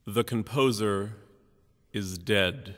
The composer is dead.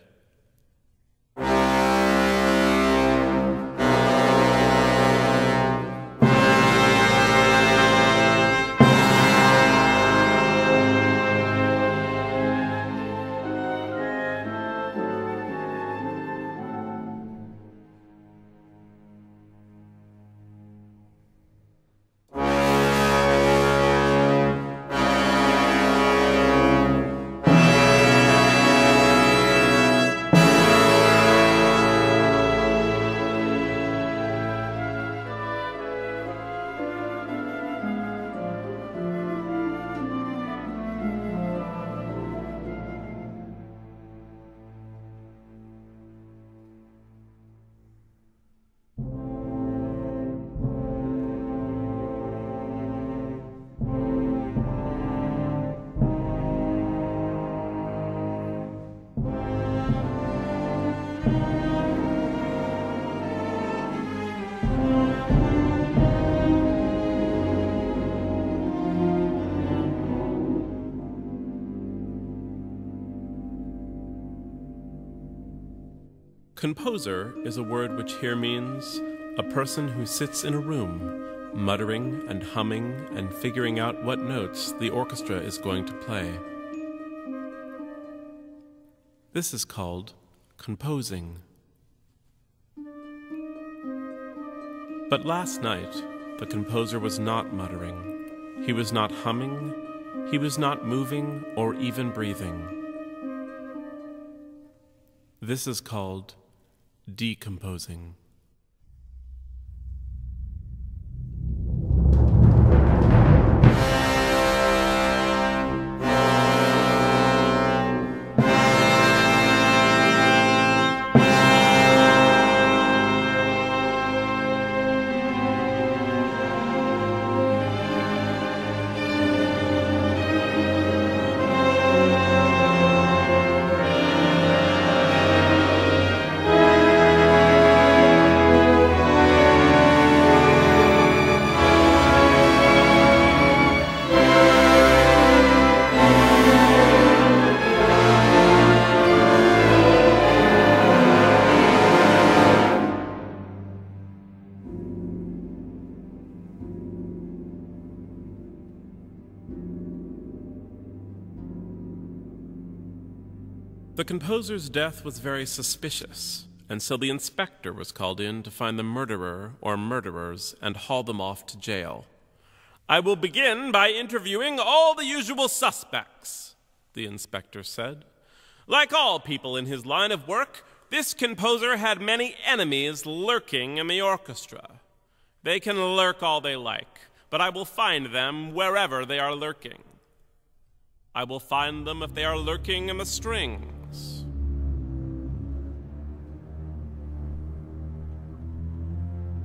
Composer is a word which here means a person who sits in a room, muttering and humming and figuring out what notes the orchestra is going to play. This is called composing. But last night, the composer was not muttering. He was not humming. He was not moving or even breathing. This is called decomposing. The composer's death was very suspicious, and so the inspector was called in to find the murderer or murderers and haul them off to jail. "I will begin by interviewing all the usual suspects," the inspector said. Like all people in his line of work, this composer had many enemies lurking in the orchestra. They can lurk all they like, but I will find them wherever they are lurking. I will find them if they are lurking in the strings.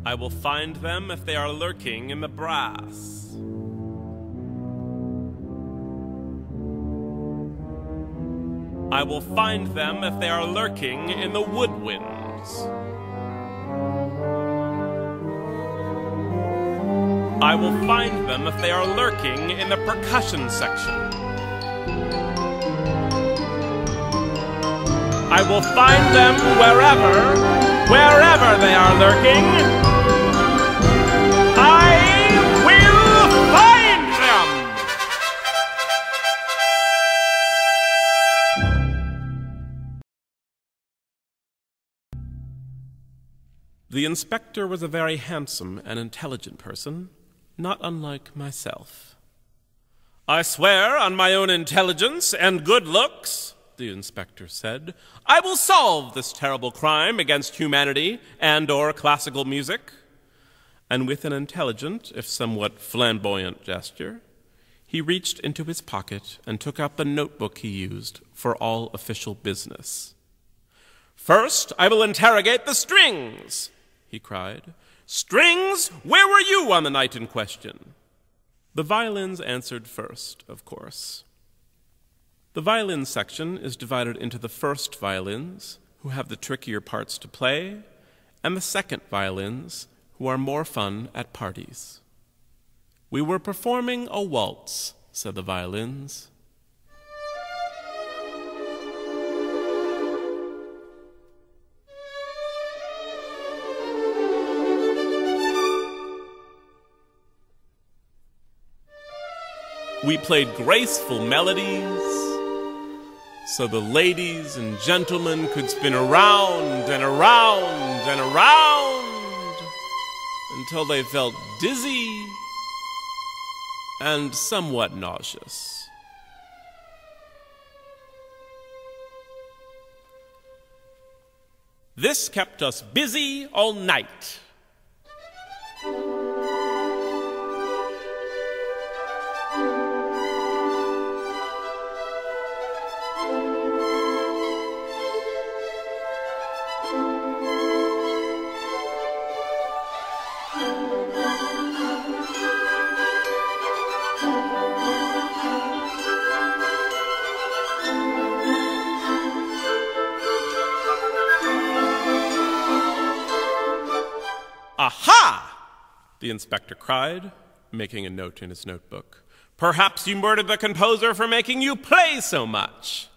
I will find them if they are lurking in the brass. I will find them if they are lurking in the woodwinds. I will find them if they are lurking in the percussion section. I will find them wherever they are lurking. I will find them! The inspector was a very handsome and intelligent person, not unlike myself. "I swear on my own intelligence and good looks," the inspector said, "I will solve this terrible crime against humanity and/or classical music." And with an intelligent, if somewhat flamboyant gesture, he reached into his pocket and took out the notebook he used for all official business. "First, I will interrogate the strings," he cried. "Strings, where were you on the night in question?" The violins answered first, of course. The violin section is divided into the first violins, who have the trickier parts to play, and the second violins, who are more fun at parties. "We were performing a waltz," said the violins. We played graceful melodies, so the ladies and gentlemen could spin around and around and around until they felt dizzy and somewhat nauseous. This kept us busy all night. Aha! The inspector cried, making a note in his notebook. Perhaps you murdered the composer for making you play so much.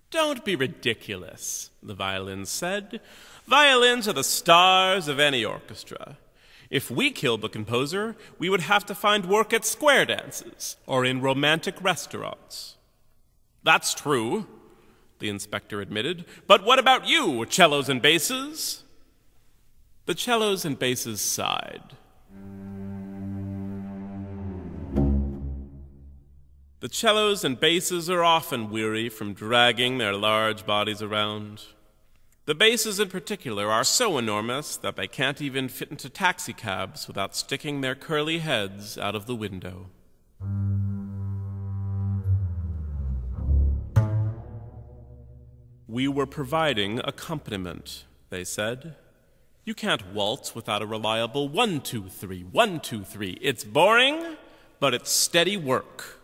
Don't be ridiculous, the violins said. Violins are the stars of any orchestra. If we killed the composer, we would have to find work at square dances or in romantic restaurants. That's true, the inspector admitted. But what about you, cellos and basses? The cellos and basses sighed. The cellos and basses are often weary from dragging their large bodies around. The basses in particular are so enormous that they can't even fit into taxicabs without sticking their curly heads out of the window. We were providing accompaniment, they said. You can't waltz without a reliable 1, 2, 3, 1, 2, 3. It's boring, but it's steady work.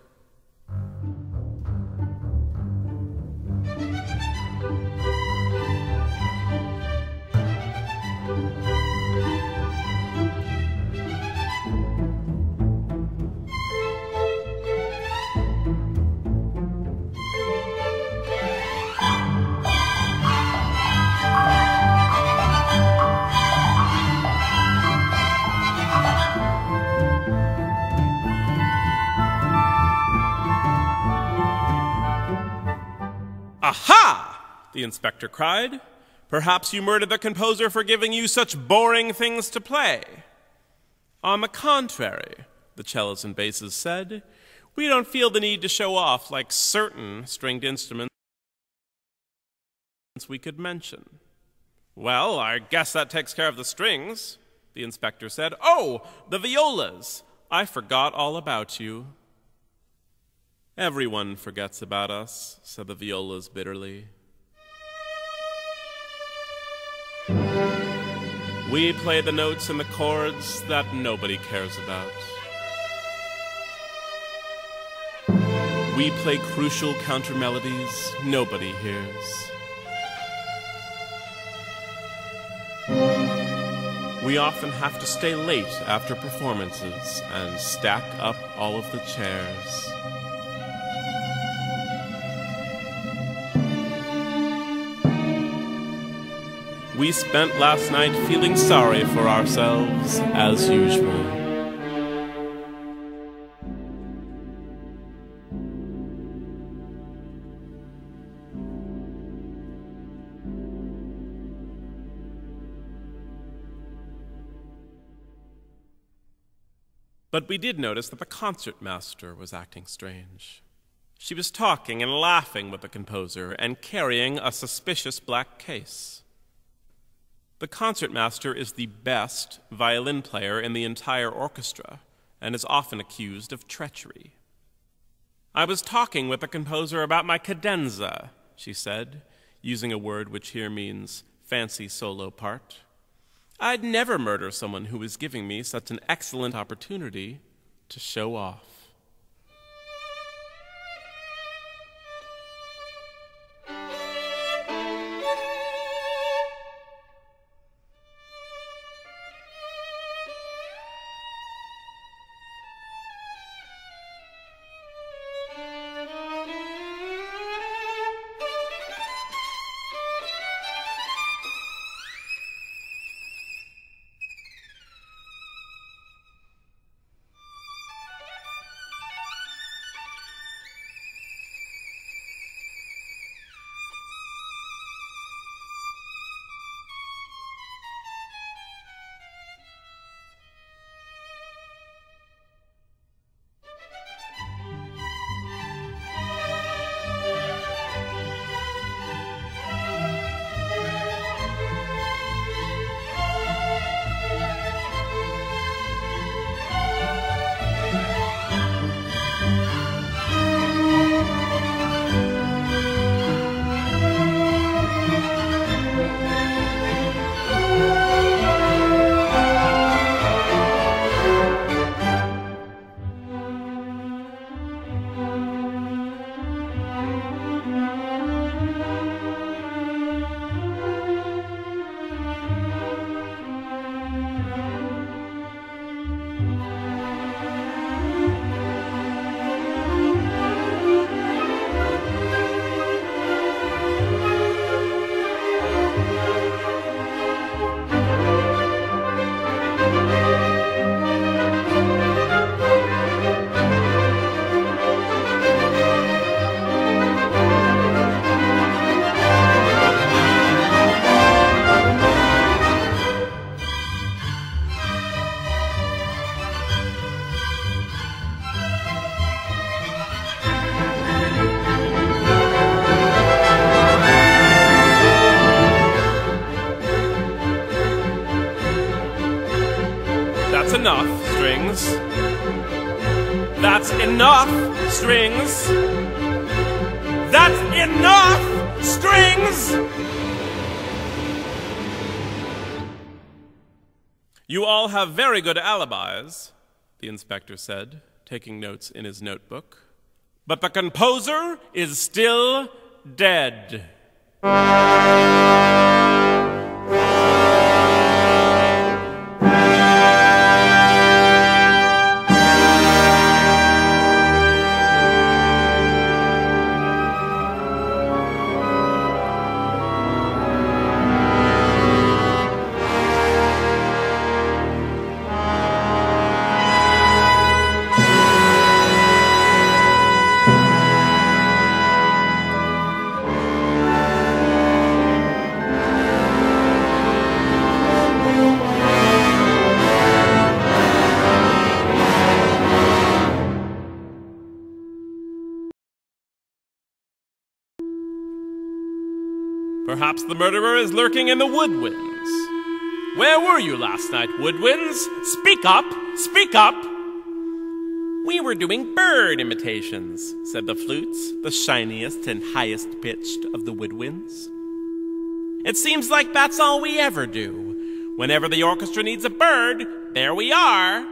Aha! The inspector cried. Perhaps you murdered the composer for giving you such boring things to play. On the contrary, the cellos and basses said, we don't feel the need to show off like certain stringed instruments we could mention. Well, I guess that takes care of the strings, the inspector said. Oh, the violas! I forgot all about you. Everyone forgets about us, said the violas bitterly. We play the notes and the chords that nobody cares about. We play crucial countermelodies nobody hears. We often have to stay late after performances and stack up all of the chairs. We spent last night feeling sorry for ourselves, as usual. But we did notice that the concertmaster was acting strange. She was talking and laughing with the composer and carrying a suspicious black case. The concertmaster is the best violin player in the entire orchestra and is often accused of treachery. I was talking with the composer about my cadenza, she said, using a word which here means fancy solo part. I'd never murder someone who was giving me such an excellent opportunity to show off. enough, Strings. That's enough, Strings. That's enough, Strings! You all have very good alibis, the inspector said, taking notes in his notebook. But the composer is still dead. Perhaps the murderer is lurking in the woodwinds. Where were you last night, woodwinds? Speak up! Speak up! We were doing bird imitations, said the flutes, the shiniest and highest pitched of the woodwinds. It seems like that's all we ever do. Whenever the orchestra needs a bird, there we are.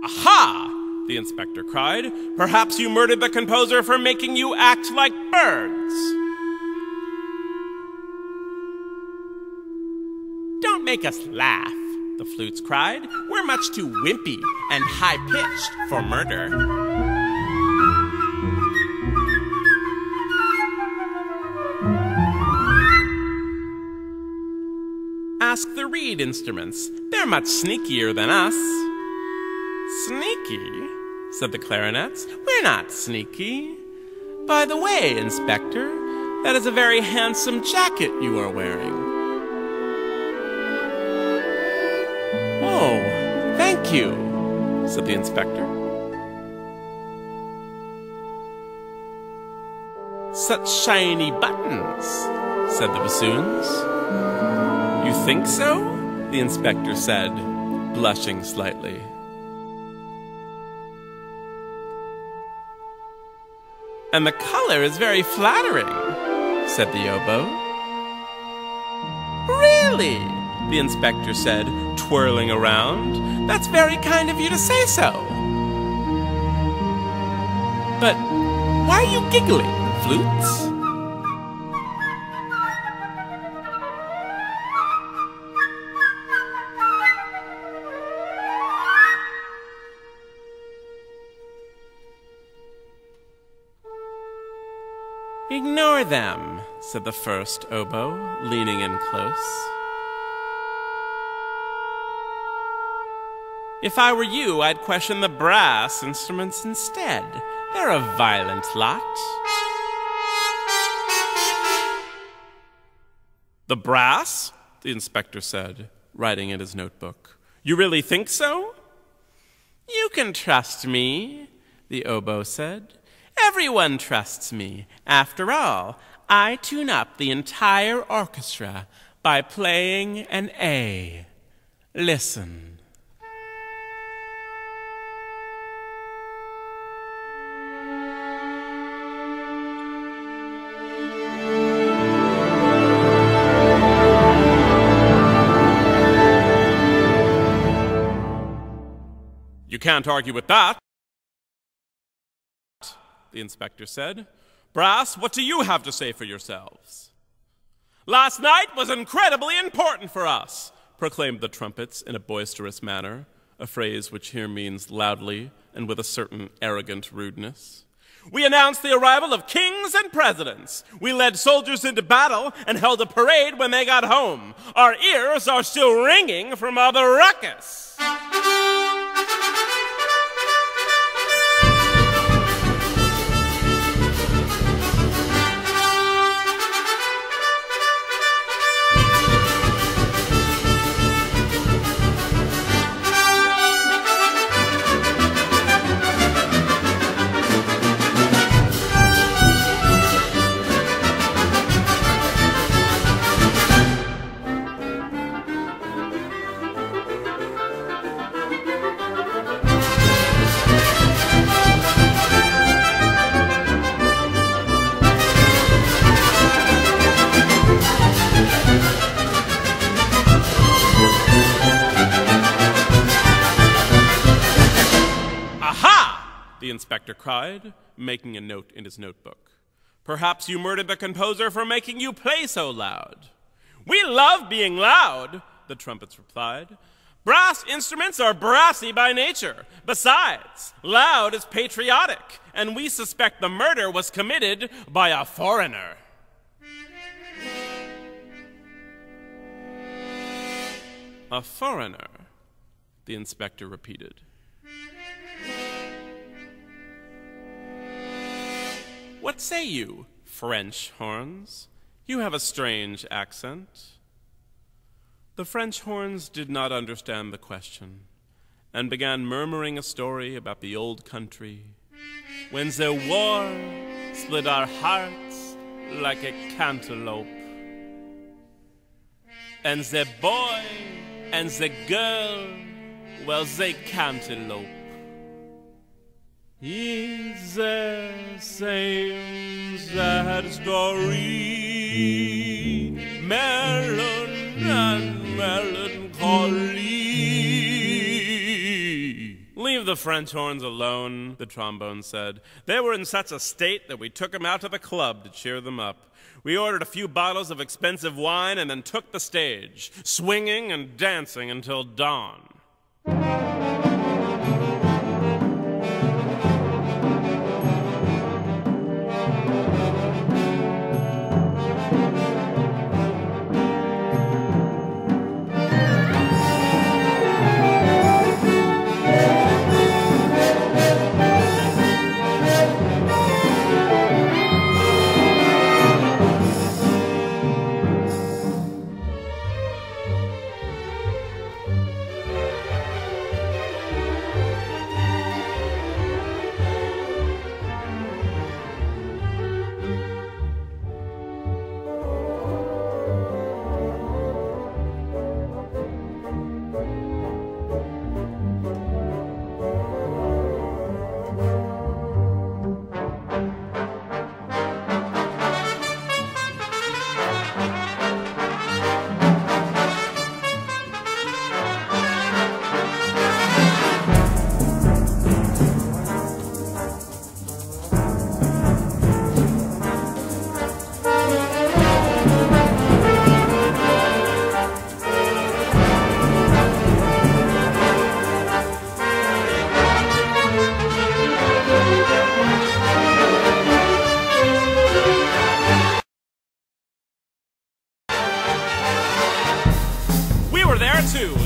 Aha! The inspector cried. Perhaps you murdered the composer for making you act like birds. Don't make us laugh, the flutes cried. We're much too wimpy and high-pitched for murder. Ask the reed instruments. They're much sneakier than us. Sneaky? Said the clarinets. We're not sneaky. By the way, Inspector, that is a very handsome jacket you are wearing. Oh, thank you, said the inspector. Such shiny buttons, said the bassoons. You think so? The inspector said, blushing slightly. And the color is very flattering, said the oboe. Really? The inspector said, twirling around. That's very kind of you to say so. But why are you giggling, flutes? Ignore them, said the first oboe, leaning in close. If I were you, I'd question the brass instruments instead. They're a violent lot. The brass? The inspector said, writing in his notebook. You really think so? You can trust me, the oboe said. Everyone trusts me. After all, I tune up the entire orchestra by playing an A. Listen. You can't argue with that, the inspector said. Brass, what do you have to say for yourselves? Last night was incredibly important for us, proclaimed the trumpets in a boisterous manner, a phrase which here means loudly and with a certain arrogant rudeness. We announced the arrival of kings and presidents. We led soldiers into battle and held a parade when they got home. Our ears are still ringing from all the ruckus. inspector cried, making a note in his notebook. Perhaps you murdered the composer for making you play so loud. We love being loud, the trumpets replied. Brass instruments are brassy by nature. Besides, loud is patriotic, and we suspect the murder was committed by a foreigner. A foreigner, the inspector repeated. What say you, French horns? You have a strange accent. The French horns did not understand the question and began murmuring a story about the old country when the war split our hearts like a cantaloupe. And the boy and the girl, well, they cantaloupe. It's the same sad story, melon and melancholy. Leave the French horns alone, the trombone said. They were in such a state that we took them out to the club to cheer them up. We ordered a few bottles of expensive wine and then took the stage, swinging and dancing until dawn.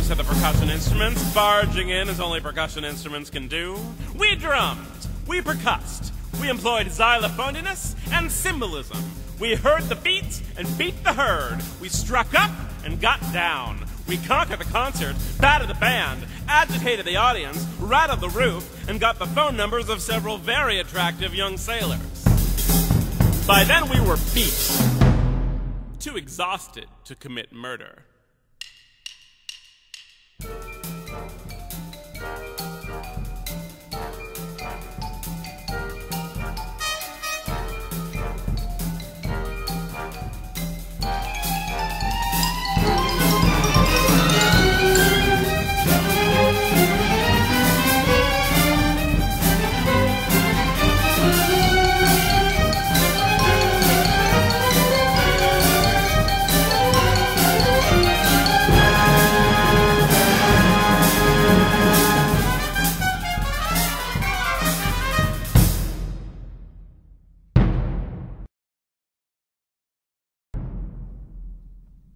Said the percussion instruments, barging in as only percussion instruments can do. We drummed, we percussed, we employed xylophoniness and symbolism. We heard the beat and beat the herd. We struck up and got down. We conquered the concert, battered the band, agitated the audience, rattled the roof, and got the phone numbers of several very attractive young sailors. By then we were beat, too exhausted to commit murder.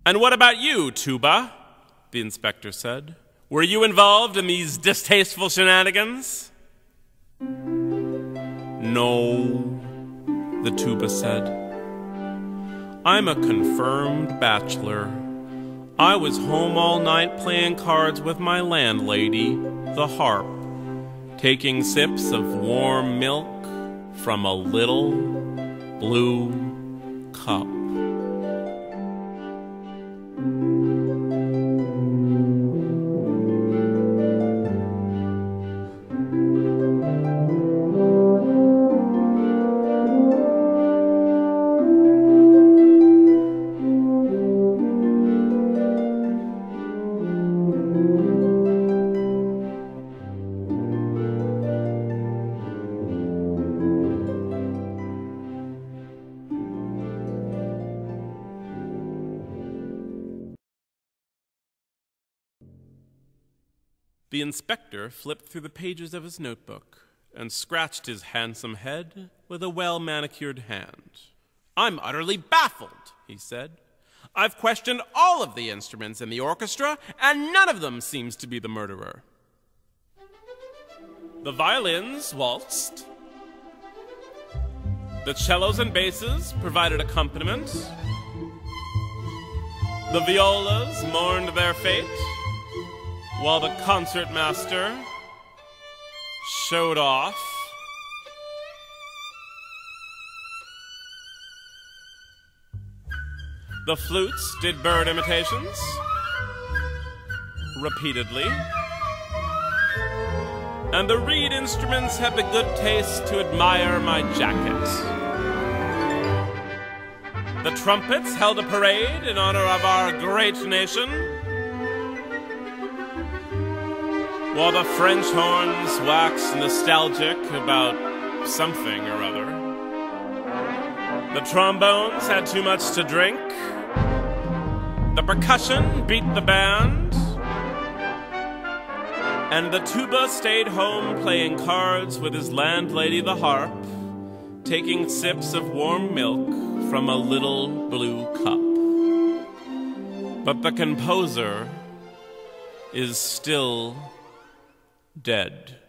And what about you, Tuba? The inspector said. Were you involved in these distasteful shenanigans? No, the tuba said. I'm a confirmed bachelor. I was home all night playing cards with my landlady, the harp, taking sips of warm milk from a little blue cup. The inspector flipped through the pages of his notebook and scratched his handsome head with a well-manicured hand. "I'm utterly baffled," he said. "I've questioned all of the instruments in the orchestra, and none of them seems to be the murderer." The violins waltzed. The cellos and basses provided accompaniment. The violas mourned their fate, while the concertmaster showed off. The flutes did bird imitations repeatedly, and the reed instruments had the good taste to admire my jacket. The trumpets held a parade in honor of our great nation, while the French horns waxed nostalgic about something or other. The trombones had too much to drink. The percussion beat the band. And the tuba stayed home playing cards with his landlady the harp, taking sips of warm milk from a little blue cup. But the composer is still dead.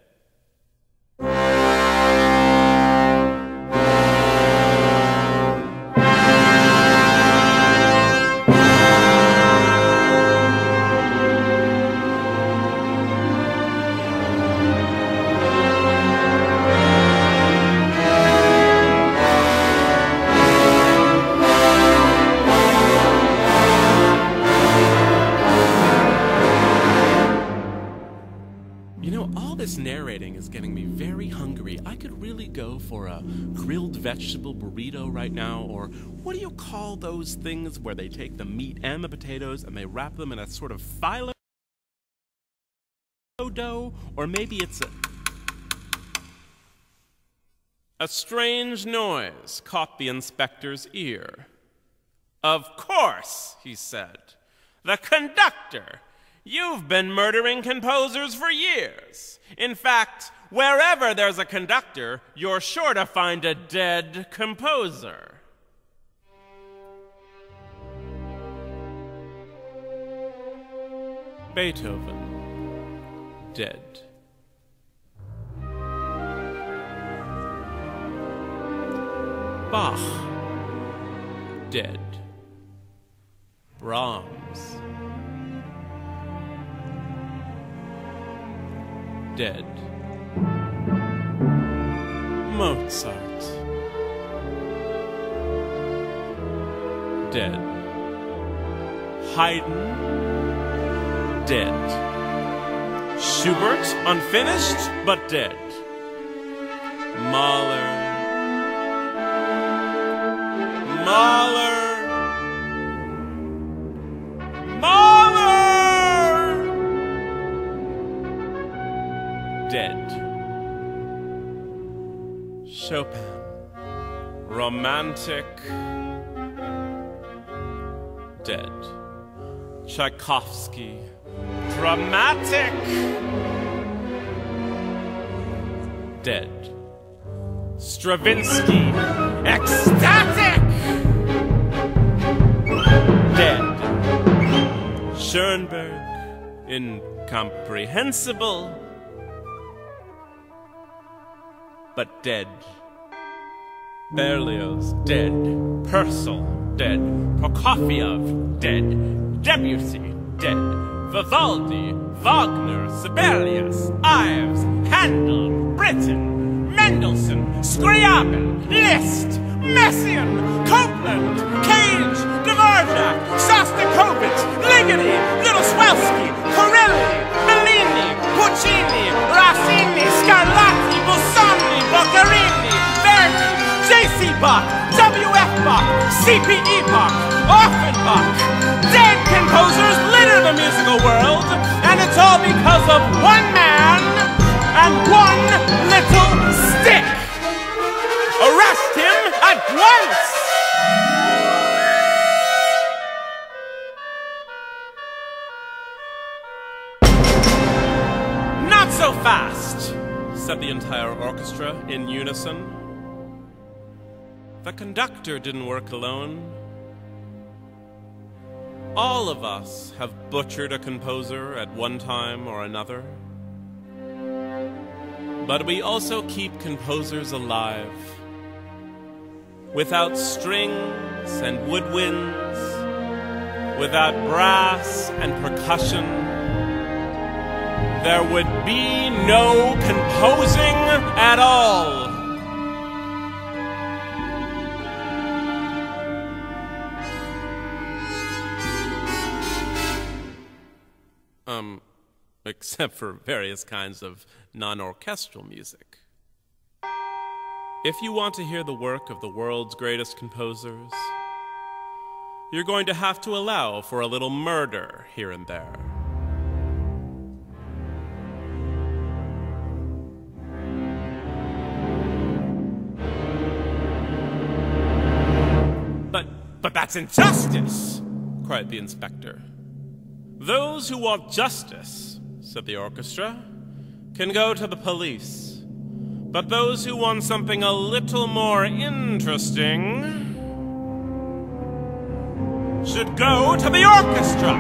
This narrating is getting me very hungry. I could really go for a grilled vegetable burrito right now, or what do you call those things where they take the meat and the potatoes and they wrap them in a sort of phyllo dough? Or maybe it's a strange noise caught the inspector's ear. "Of course," he said. "The conductor. You've been murdering composers for years. In fact, wherever there's a conductor, you're sure to find a dead composer." Beethoven, dead. Bach, dead. Brahms, dead. Mozart, dead. Haydn, dead. Schubert, unfinished, but dead. Mahler, dead. Chopin, romantic, dead. Tchaikovsky, dramatic, dead. Stravinsky, ecstatic, dead. Schoenberg, incomprehensible, but dead. Berlioz, dead. Purcell, dead. Prokofiev, dead. Debussy, dead. Vivaldi, Wagner, Sibelius, Ives, Handel, Britten, Mendelssohn, Scriabin, Liszt, Messiaen, Copland, Cage, Dvorak, Shostakovich, Ligeti, Little Swelsky, Corelli, Bellini, Puccini, Rossini, Scarlatti, Busoni, Boccherini, Verdi, J.C. Bach, W.F. Bach, C.P.E. Bach, Offenbach. Dead composers litter the musical world, and it's all because of one man and one little stick. Arrest him at once! so fast," said the entire orchestra in unison. The conductor didn't work alone. All of us have butchered a composer at one time or another. But we also keep composers alive. Without strings and woodwinds, without brass and percussion, there would be no composing at all. Except for various kinds of non-orchestral music. If you want to hear the work of the world's greatest composers, you're going to have to allow for a little murder here and there. But that's injustice, cried the inspector. Those who want justice, said the orchestra, can go to the police. But those who want something a little more interesting should go to the orchestra.